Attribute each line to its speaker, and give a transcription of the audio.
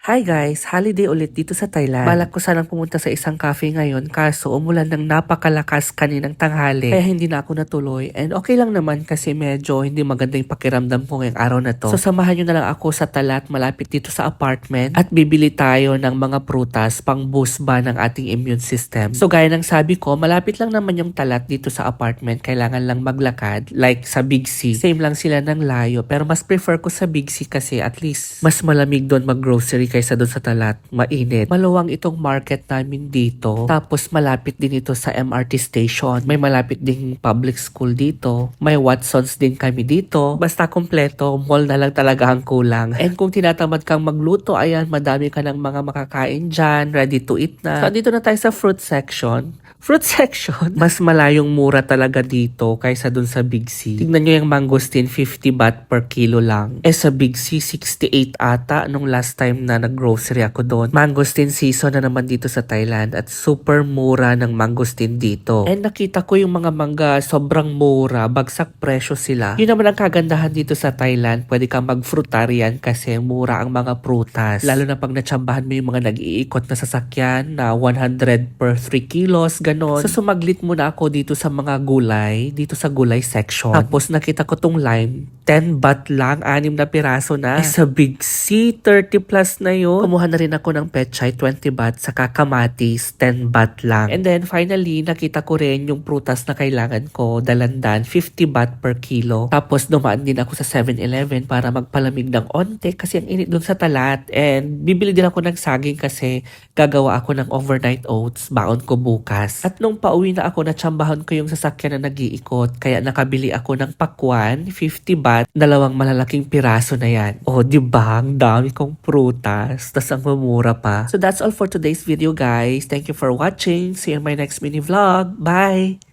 Speaker 1: Hi guys! Holiday ulit dito sa Thailand. Balak ko sanang pumunta sa isang cafe ngayon kaso umulan ng napakalakas kaninang tanghali kaya hindi na ako natuloy. And okay lang naman kasi medyo hindi maganda yung pakiramdam ko ngayong araw na to. So samahan nyo na lang ako sa Talat malapit dito sa apartment at bibili tayo ng mga prutas pang boost ba ng ating immune system. So gaya ng sabi ko, malapit lang naman yung Talat dito sa apartment. Kailangan lang maglakad like sa Big C. Same lang sila ng layo pero mas prefer ko sa Big C kasi at least mas malamig doon mag-grocery kaysa doon sa Talat, mainit. Maluwang itong market namin dito. Tapos malapit din ito sa MRT station. May malapit ding public school dito. May Watsons din kami dito. Basta kompleto, mall na lang talaga ang kulang. And kung tinatamad kang magluto, ayan, madami ka ng mga makakain dyan, ready to eat na. So dito na tayo sa fruit section. Fruit section, mas malayong mura talaga dito kaysa dun sa Big C. Tignan nyo yung mangosteen, 50 baht per kilo lang. Sa Big C, 68 ata nung last time na nag-grocery ako doon. Mangosteen season na naman dito sa Thailand at super mura ng mangosteen dito. And nakita ko yung mga mangga sobrang mura, bagsak presyo sila. Yun naman ang kagandahan dito sa Thailand, pwede kang mag-frutarian kasi mura ang mga prutas. Lalo na pag natsambahan mo yung mga nag-iikot na sasakyan na 100 per 3 kilos, ganon. So sumaglit muna ako dito sa mga gulay, dito sa gulay section. Tapos nakita ko tong lime, 10 baht lang, 6 na piraso na. Sa Big C, 30 plus na yun. Kumuha na rin ako ng pechay, 20 baht, saka kamatis, 10 baht lang. And then finally, nakita ko rin yung prutas na kailangan ko, dalandan, 50 baht per kilo. Tapos dumaan din ako sa 7-Eleven para magpalamig ng onte kasi ang init dun sa Talat. And bibili din ako ng saging kasi gagawa ako ng overnight oats, baon ko bukas. At nung pauwi na ako, natsambahan ko yung sasakyan na nag-iikot. Kaya nakabili ako ng pakwan, 50 baht, 2 malalaking piraso na yan. O, diba? Ang dami kong prutas. Tas ang mamura pa. So that's all for today's video guys. Thank you for watching. See you in my next mini vlog. Bye!